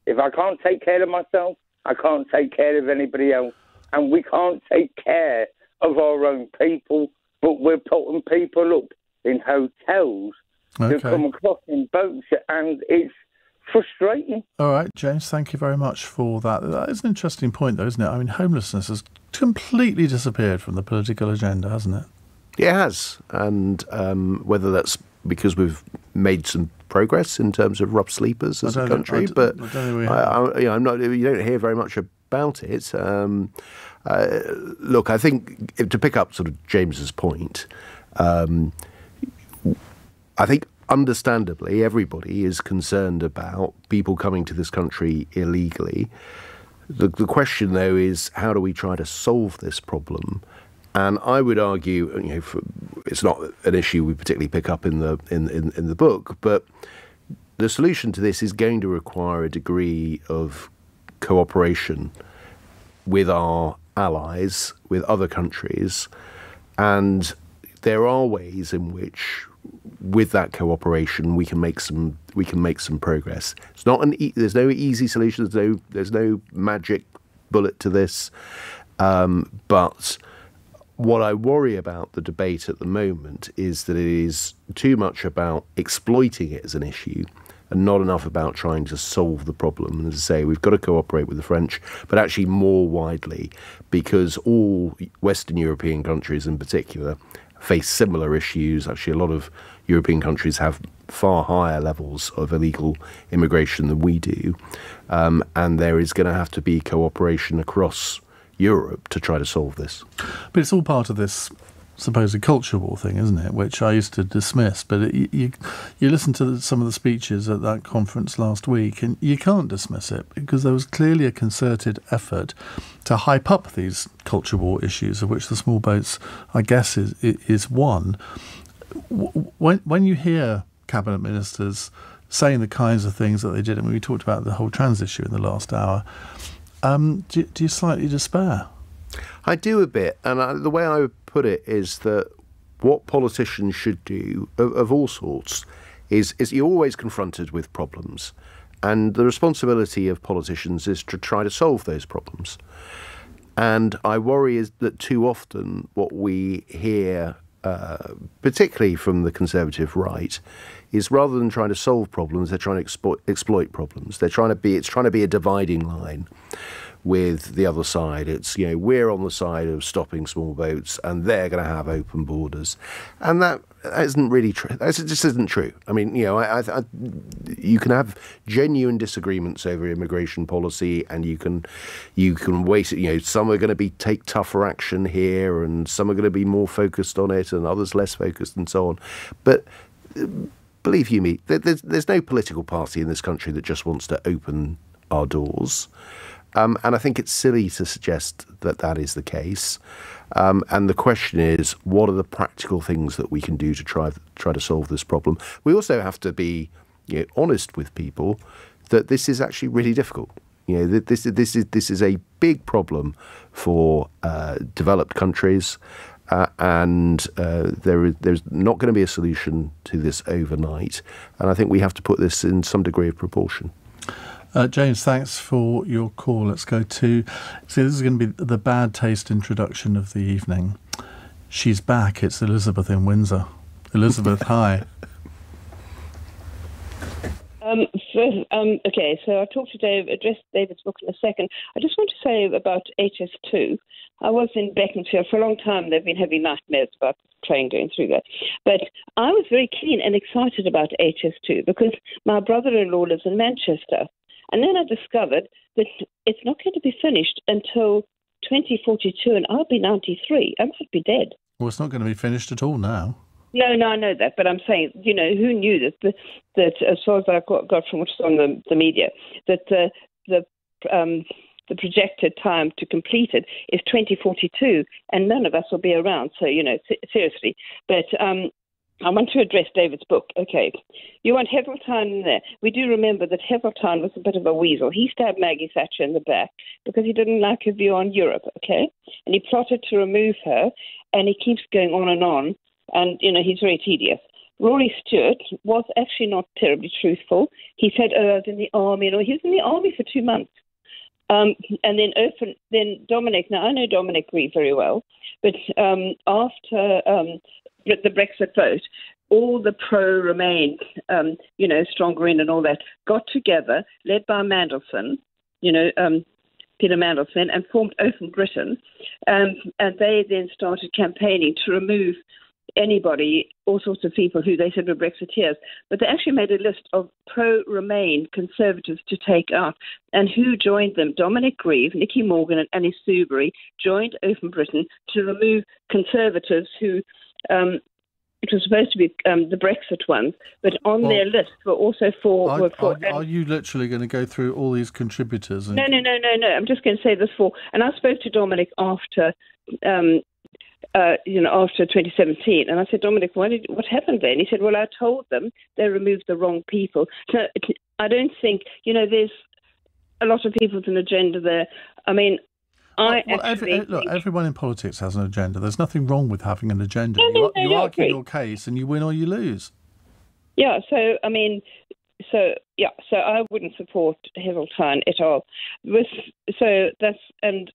H: If I can't take care of myself, I can't take care of anybody else. And we can't take care of our own people, but we're putting people up in hotels that come across in boats, and it's frustrating.
E: All right, James, thank you very much for that. That is an interesting point, though, isn't it? I mean, homelessness has completely disappeared from the political agenda, hasn't it?
F: It has, and whether that's because we've made some progress in terms of rough sleepers as a country, but I'm not. You don't hear very much about it. Look, I think to pick up sort of James's point, I think understandably everybody is concerned about people coming to this country illegally. The question, though, is how do we try to solve this problem? And I would argue, it's not an issue we particularly pick up in the book, but the solution to this is going to require a degree of cooperation with our allies, with other countries, and there are ways in which, with that cooperation, we can make some progress. It's not there's no easy solution. There's no magic bullet to this, but what I worry about the debate at the moment is that it is too much about exploiting it as an issue and not enough about trying to solve the problem. And as I say, we've got to cooperate with the French, but actually more widely, because all Western European countries in particular face similar issues. Actually, a lot of European countries have far higher levels of illegal immigration than we do. And there is going to have to be cooperation across Europe to try to solve this.
E: But it's all part of this supposed culture war thing, isn't it? Which I used to dismiss. But you listen to some of the speeches at that conference last week, and you can't dismiss it because there was clearly a concerted effort to hype up these culture war issues, of which the small boats, I guess, is one. When you hear cabinet ministers saying the kinds of things that they did, and we talked about the whole trans issue in the last hour, do you slightly despair?
F: I do a bit, and the way I would put it is that what politicians should do, of all sorts, is you're always confronted with problems, and the responsibility of politicians is to try to solve those problems. And I worry is that too often what we hear, particularly from the Conservative right, is rather than trying to solve problems, they're trying to exploit problems. It's trying to be a dividing line with the other side. It's, we're on the side of stopping small boats and they're going to have open borders. And that isn't really true. That just isn't true. I mean, you can have genuine disagreements over immigration policy, and you can wait. Some are going to take tougher action here, and some are going to be more focused on it, and others less focused, and so on. But believe you me, there's no political party in this country that just wants to open our doors. And I think it's silly to suggest that that is the case. And the question is, what are the practical things that we can do to try to solve this problem? We also have to be honest with people that this is actually really difficult. This is a big problem for developed countries, and there's not going to be a solution to this overnight. And I think we have to put this in some degree of proportion.
E: James, thanks for your call. Let's go to... See, this is going to be the bad taste introduction of the evening. She's back. It's Elizabeth in Windsor. Elizabeth, hi.
I: Okay, so I'll talk to Dave, address David's book in a second. I just want to say about HS2. I was in Beaconsfield for a long time. They've been having nightmares about the train going through there. But I was very keen and excited about HS2 because my brother-in-law lives in Manchester. And then I discovered that it's not going to be finished until 2042, and I'll be 93. I might be dead.
E: Well, it's not going to be finished at all now.
I: No, I know that, but I'm saying, who knew that as far as I got from what's on the media, that the projected time to complete it is 2042, and none of us will be around. So, seriously. But I want to address David's book. Okay, you want Heseltine in there. We do remember that Heseltine was a bit of a weasel. He stabbed Maggie Thatcher in the back because he didn't like her view on Europe, okay? And he plotted to remove her, and he keeps going on and on. And, he's very tedious. Rory Stewart was actually not terribly truthful. He said, I was in the army. He was in the army for 2 months. And then Dominic, now I know Dominic Grieve very well, but after the Brexit vote, all the pro-Remain, Stronger In and all that, got together, led by Mandelson, Peter Mandelson, and formed Open Britain. And they then started campaigning to remove anybody, all sorts of people who they said were Brexiteers. But they actually made a list of pro-Remain Conservatives to take out. And who joined them? Dominic Grieve, Nicky Morgan and Annie Soubry joined Open Britain to remove Conservatives who... it was supposed to be the Brexit ones, but on their list were also
E: Are you literally going to go through all these contributors?
I: No. I'm just going to say this and I spoke to Dominic after, after 2017, and I said, Dominic, what happened there? And he said, well, I told them they removed the wrong people. So I don't think, there's a lot of people with an agenda there. I mean,
E: everyone in politics has an agenda. There's nothing wrong with having an agenda. You argue your case and you win or you lose.
I: Yeah, so I wouldn't support Heseltine at all. And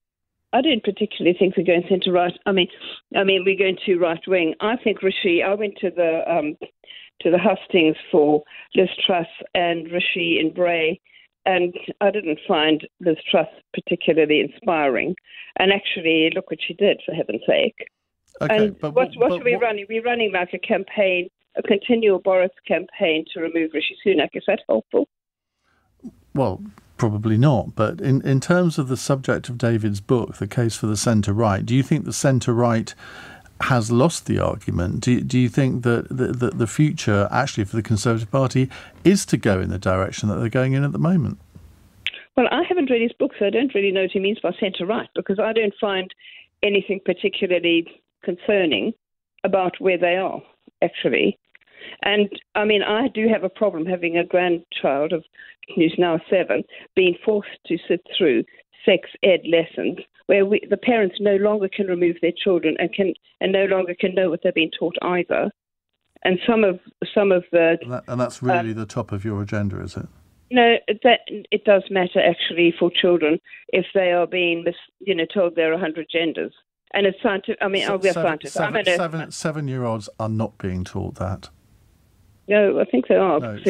I: I don't particularly think we're going centre right. I mean we're going to right wing. I think Rishi. I went to the hustings for Liz Truss and Rishi in Bray. And I didn't find Liz Truss particularly inspiring. And actually, look what she did, for heaven's sake.
E: Okay,
I: and what are we running? We're running like a campaign, a continual Boris campaign to remove Rishi Sunak. Is that helpful?
E: Well, probably not. But in terms of the subject of David's book, The Case for the Centre-Right, do you think the centre-right has lost the argument? Do you think that the future, actually, for the Conservative Party is to go in the direction that they're going in at the moment?
I: Well, I haven't read his book, so I don't really know what he means by centre-right, because I don't find anything particularly concerning about where they are, actually. And, I mean, I do have a problem having a grandchild who's now 7, being forced to sit through sex ed lessons where the parents no longer can remove their children and no longer can know what they're being taught either. And some of the...
E: And that's really the top of your agenda, is it?
I: No, it does matter, actually, for children if they are being, told there are 100 genders. And it's scientific. I mean, we're scientists.
E: 7-year-olds are not being taught that.
I: No, I think they are.
E: No,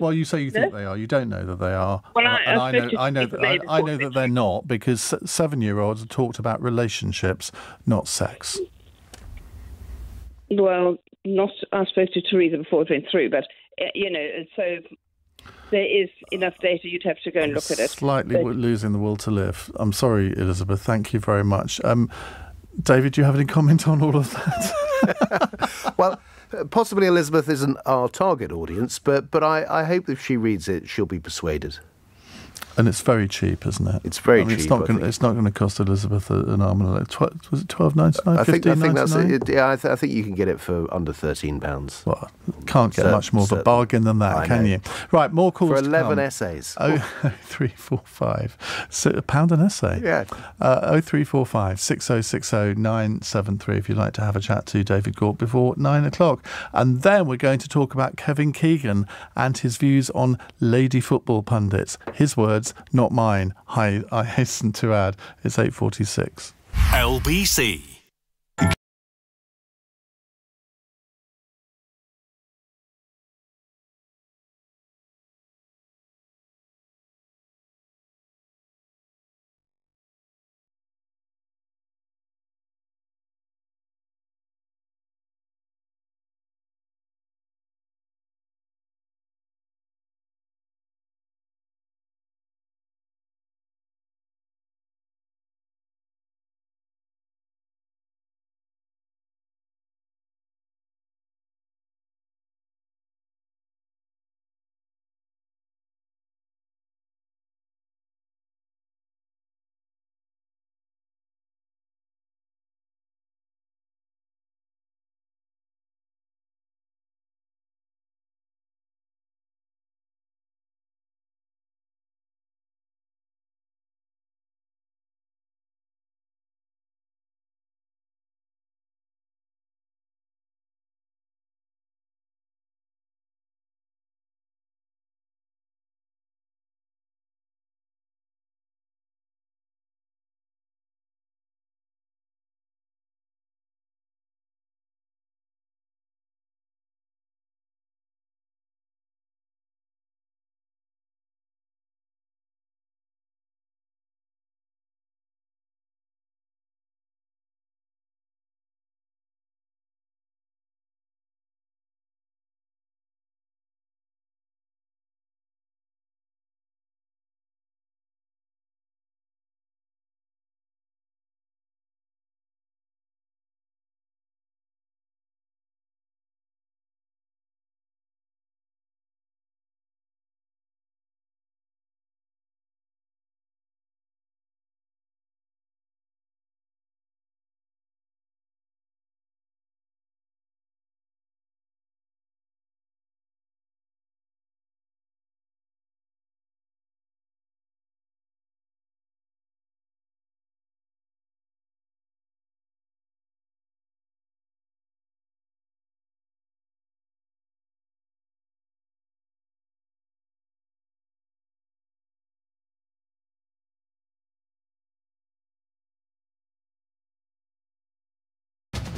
E: well, you say you think they are. You don't know that they are.
I: Well,
E: I know that they're not, because 7-year-olds are talked about relationships, not sex.
I: Well, I spoke to Teresa before it went through, but so there is enough data. You'd have to go and look at it.
E: Slightly losing the will to live. I'm sorry, Elizabeth. Thank you very much. David, do you have any comment on all of that?
F: Well, possibly Elizabeth isn't our target audience, but I hope if she reads it, she'll be persuaded.
E: And it's very cheap, isn't it?
F: It's very cheap.
E: It's not going to cost Elizabeth an arm and a leg. Was it $12.99?
F: I think that's it. Yeah, I think you can get it for under £13.
E: Well, can't get much more of a bargain than that, can you? Right, more calls
F: for 11 essays.
E: 0345. £1 an essay.
F: Yeah.
E: 0345 6060 973 if you'd like to have a chat to David Gauke before 9 o'clock. And then we're going to talk about Kevin Keegan and his views on lady football pundits. His words, not mine. I hasten to add, it's 8:46.
D: LBC.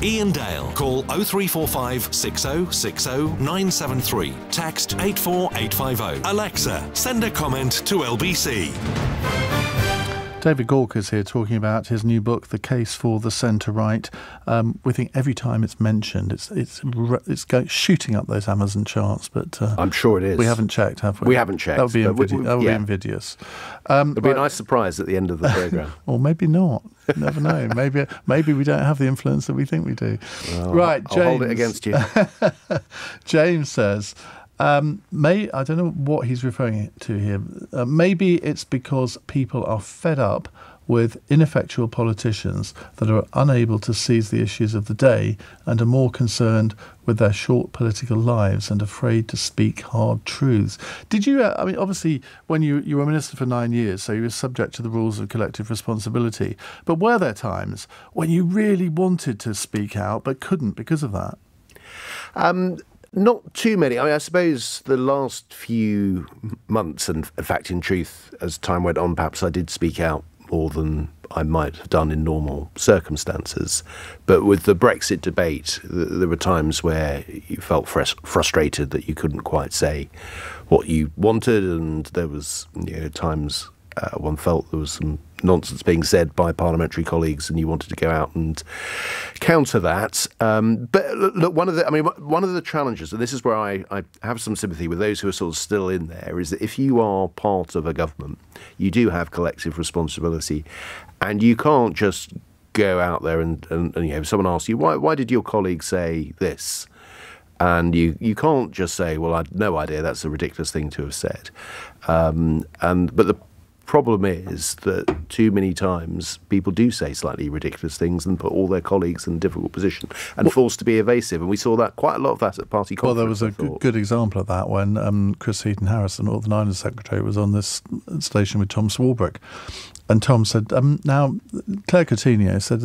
D: Iain Dale. Call 0345 6060 973. Text 84850. Alexa, send a comment to LBC.
E: David Gauke is here talking about his new book, The Case for the Centre-Right. We think every time it's mentioned, it's shooting up those Amazon charts, but
F: I'm sure it is.
E: We haven't checked, have we?
F: We haven't checked.
E: That would be invidious.
F: It'll be a nice surprise at the end of the programme.
E: Or maybe not. You never know. Maybe we don't have the influence that we think we do.
F: Well,
E: right,
F: I'll
E: James.
F: hold it against you.
E: James says, I don't know what he's referring to here. Maybe it's because people are fed up with ineffectual politicians that are unable to seize the issues of the day and are more concerned with their short political lives and afraid to speak hard truths. Did you, obviously, when you were minister for 9 years, so you were subject to the rules of collective responsibility, but were there times when you really wanted to speak out but couldn't because of that?
F: Not too many. I suppose the last few months, and in fact, in truth, as time went on, perhaps I did speak out more than I might have done in normal circumstances. But with the Brexit debate, there were times where you felt frustrated that you couldn't quite say what you wanted, and there was times one felt there was some nonsense being said by parliamentary colleagues, and you wanted to go out and counter that. But look, one of the challenges, and this is where I have some sympathy with those who are sort of still in there, is that if you are part of a government, you do have collective responsibility, and you can't just go out there and if someone asks you why did your colleague say this, and you can't just say, well, I'd no idea, that's a ridiculous thing to have said. But the problem is that too many times people do say slightly ridiculous things and put all their colleagues in a difficult position and forced to be evasive. And we saw that quite a lot of that at party conference.
E: Well, there was a good example of that when Chris Heaton-Harris, the Northern Ireland Secretary, was on this station with Tom Swarbrick. And Tom said, now, Claire Coutinho said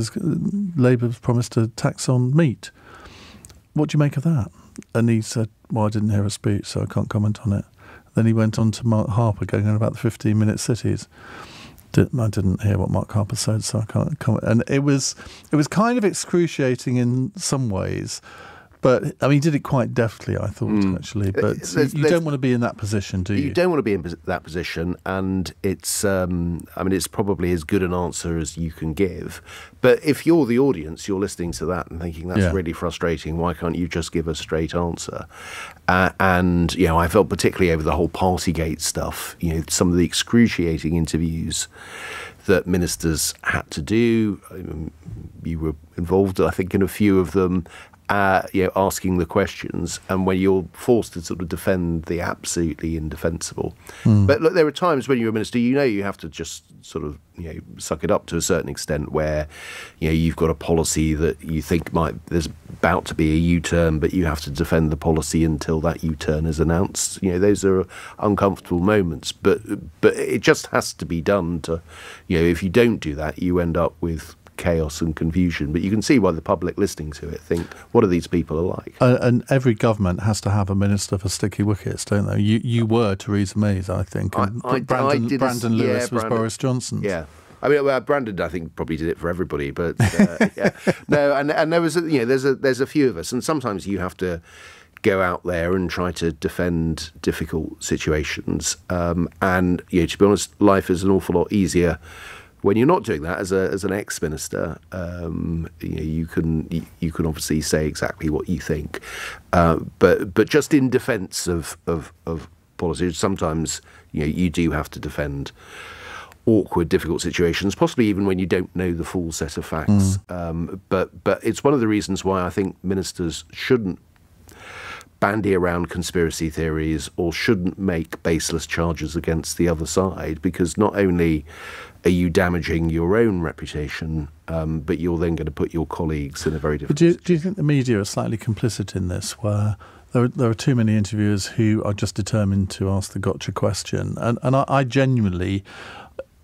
E: Labour's promised a tax on meat. What do you make of that? And he said, well, I didn't hear a speech, so I can't comment on it. Then he went on to Mark Harper going on about the 15-minute cities. I didn't hear what Mark Harper said, so I can't comment. And it was kind of excruciating in some ways. But, I mean, he did it quite deftly, I thought, actually. But you don't want to be in that position, do you?
F: You don't want to be in that position, and it's, it's probably as good an answer as you can give. But if you're the audience, you're listening to that and thinking, that's really frustrating, why can't you just give a straight answer? And, I felt particularly over the whole Partygate stuff, some of the excruciating interviews that ministers had to do. You were involved, I think, in a few of them. Asking the questions, and when you're forced to sort of defend the absolutely indefensible. But look, there are times when you're a minister, you have to just sort of, suck it up to a certain extent where, you've got a policy that you think there's about to be a U-turn, but you have to defend the policy until that U-turn is announced. Those are uncomfortable moments, but it just has to be done to, if you don't do that, you end up with chaos and confusion. But you can see why the public listening to it think, what are these people like?
E: And every government has to have a minister for sticky wickets, don't they? You were Theresa May, I think. And Brandon Lewis was Boris Johnson.
F: Yeah. I mean, Brandon, I think, probably did it for everybody, but no. And there was, there's a few of us, and sometimes you have to go out there and try to defend difficult situations. And to be honest, life is an awful lot easier when you're not doing that. As an ex-minister, you can obviously say exactly what you think, but just in defence of policy, sometimes you do have to defend awkward, difficult situations, possibly even when you don't know the full set of facts. But it's one of the reasons why I think ministers shouldn't bandy around conspiracy theories or shouldn't make baseless charges against the other side, because not only are you damaging your own reputation, but you're then going to put your colleagues in a very different position.
E: Do you think the media are slightly complicit in this, where there are too many interviewers who are just determined to ask the gotcha question? And I genuinely,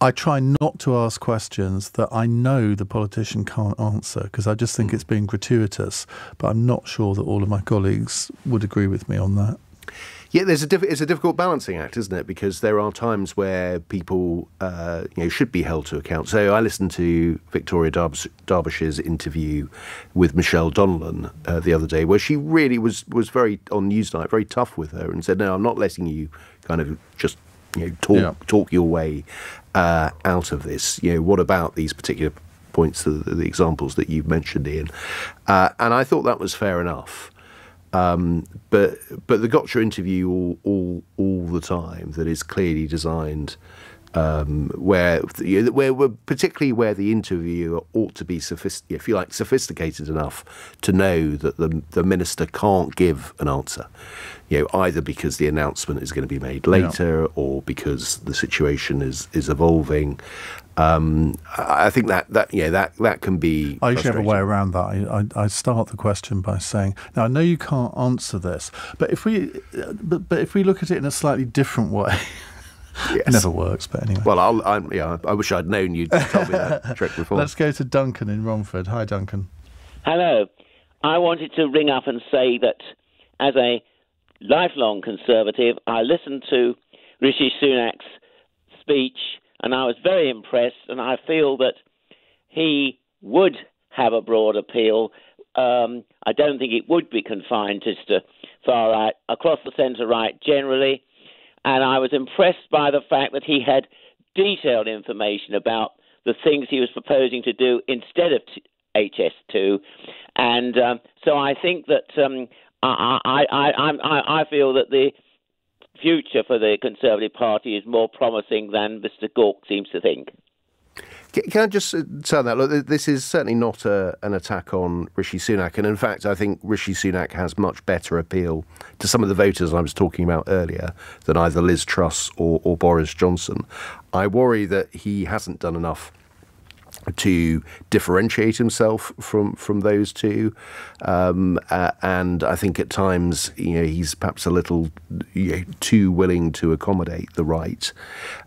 E: I try not to ask questions that I know the politician can't answer, because I just think it's being gratuitous. But I'm not sure that all of my colleagues would agree with me on that.
F: Yeah, it's a difficult balancing act, isn't it? Because there are times where people, should be held to account. So I listened to Victoria Derbyshire's interview with Michelle Donnellan the other day, where she really was very, on Newsnight, very tough with her and said, no, I'm not letting you kind of just talk your way out of this. What about these particular points, the examples that you've mentioned, Ian? And I thought that was fair enough. But the gotcha interview all the time that is clearly designed, where particularly where the interviewer ought to be sophisticated enough to know that the minister can't give an answer, either because the announcement is going to be made later or because the situation is evolving. I think that can be.
E: I usually have a way around that. I start the question by saying, "Now I know you can't answer this, but if we look at it in a slightly different way." Yes. It never works, but anyway.
F: Well, I wish I'd known you'd told me that trick before.
E: Let's go to Duncan in Romford. Hi, Duncan.
J: Hello. I wanted to ring up and say that as a lifelong Conservative, I listened to Rishi Sunak's speech and I was very impressed, and I feel that he would have a broad appeal. I don't think it would be confined just to far right, across the centre-right generally. And I was impressed by the fact that he had detailed information about the things he was proposing to do instead of HS2. And so I think that I feel that the future for the Conservative Party is more promising than Mr. Gauke seems to think.
F: Can I just say that? Look, this is certainly not an attack on Rishi Sunak. And in fact, I think Rishi Sunak has much better appeal to some of the voters I was talking about earlier than either Liz Truss or Boris Johnson. I worry that he hasn't done enough to differentiate himself from those two, and I think at times he's perhaps a little too willing to accommodate the right.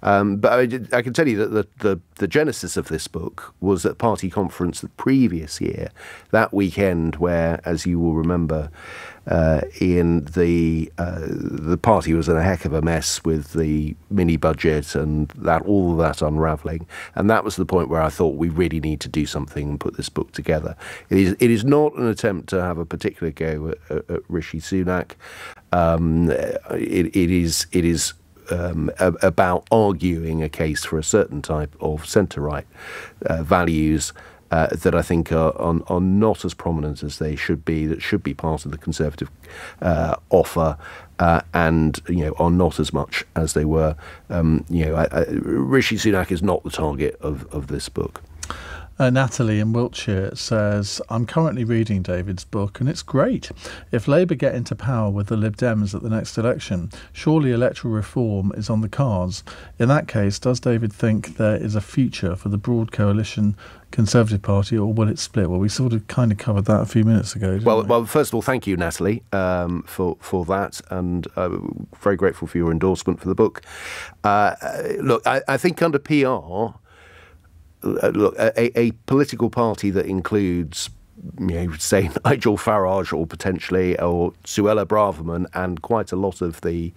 F: But I can tell you that the genesis of this book was at party conference the previous year, that weekend where, as you will remember, Ian, the party was in a heck of a mess with the mini budget and all of that unravelling, and that was the point where I thought we really need to do something and put this book together. It is not an attempt to have a particular go at Rishi Sunak. It is about arguing a case for a certain type of centre-right values that I think are not as prominent as they should be, that should be part of the Conservative offer, and are not as much as they were. Rishi Sunak is not the target of this book.
E: Natalie in Wiltshire says, I'm currently reading David's book and it's great. If Labour get into power with the Lib Dems at the next election, surely electoral reform is on the cards. In that case, does David think there is a future for the broad coalition Conservative Party, or will it split? Well, we sort of kind of covered that a few minutes ago, didn't we?
F: Well, first of all, thank you, Natalie, for that, and very grateful for your endorsement for the book. Look, I think under PR, a political party that includes, say, Nigel Farage or Suella Braverman and quite a lot of the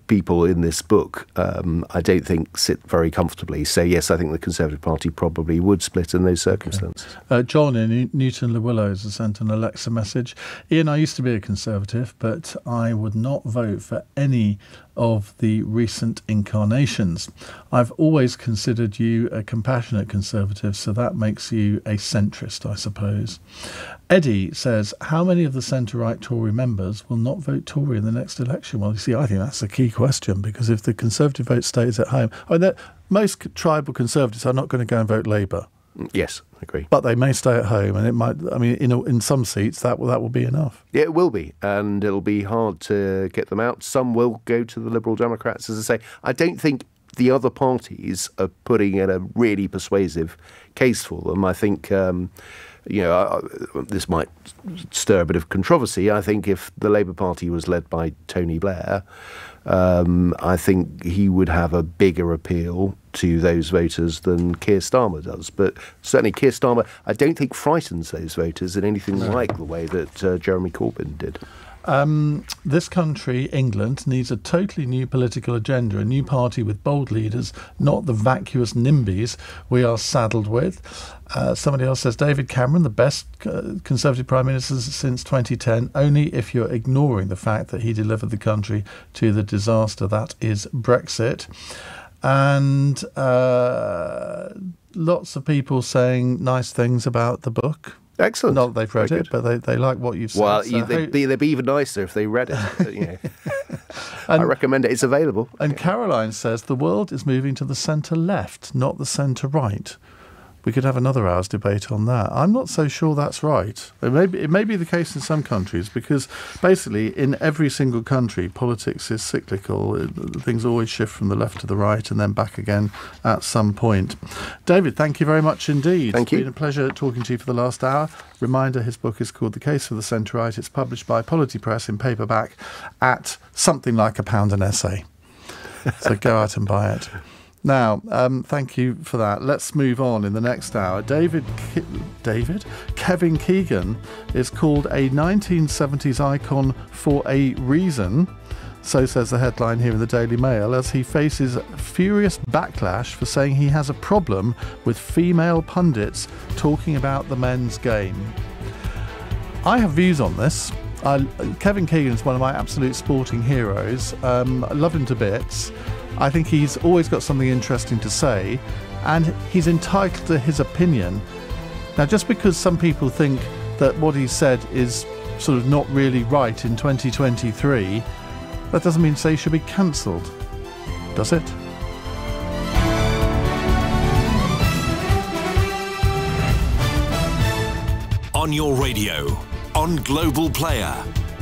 F: people in this book, I don't think sit very comfortably. So, yes, I think the Conservative Party probably would split in those circumstances.
E: Okay. John in Newton-le-Willows has sent an Alexa message. Ian, I used to be a Conservative, but I would not vote for any of the recent incarnations. I've always considered you a compassionate Conservative, so that makes you a centrist, I suppose. Eddie says, how many of the centre-right Tory members will not vote Tory in the next election? Well, you see, I think that's a key question, because if the Conservative vote stays at home, most tribal Conservatives are not going to go and vote Labour.
F: Yes, I agree.
E: But they may stay at home, and it might. I mean, in some seats that will be enough.
F: Yeah, it will be, and it'll be hard to get them out. Some will go to the Liberal Democrats, as I say. I don't think the other parties are putting in a really persuasive case for them. I think, this might stir a bit of controversy. I think if the Labour Party was led by Tony Blair, I think he would have a bigger appeal to those voters than Keir Starmer does. But certainly Keir Starmer, I don't think, frightens those voters in anything like the way that Jeremy Corbyn did.
E: This country, England, needs a totally new political agenda, a new party with bold leaders, not the vacuous NIMBYs we are saddled with. Somebody else says, David Cameron, the best Conservative Prime Minister since 2010, only if you're ignoring the fact that he delivered the country to the disaster that is Brexit. And lots of people saying nice things about the book.
F: Excellent.
E: Not that they've read it, but they like what you've said.
F: Well, they'd be even nicer if they read it. I recommend it. It's available.
E: And Caroline says the world is moving to the centre-left, not the centre-right. We could have another hour's debate on that. I'm not so sure that's right. It may be the case in some countries, because basically in every single country, politics is cyclical. Things always shift from the left to the right and then back again at some point. David, thank you very much indeed.
F: Thank you.
E: It's been a pleasure talking to you for the last hour. Reminder, his book is called The Case for the Centre-Right. It's published by Polity Press in paperback at something like £1 an essay. So go out and buy it. Now, thank you for that. Let's move on in the next hour. Kevin Keegan is called a 1970s icon for a reason, so says the headline here in the Daily Mail, as he faces furious backlash for saying he has a problem with female pundits talking about the men's game. I have views on this. Kevin Keegan is one of my absolute sporting heroes. I love him to bits. I think he's always got something interesting to say, and he's entitled to his opinion. Now, just because some people think that what he said is sort of not really right in 2023, that doesn't mean to say he should be cancelled, does it?
D: On your radio, on Global Player,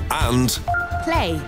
D: and
K: Play.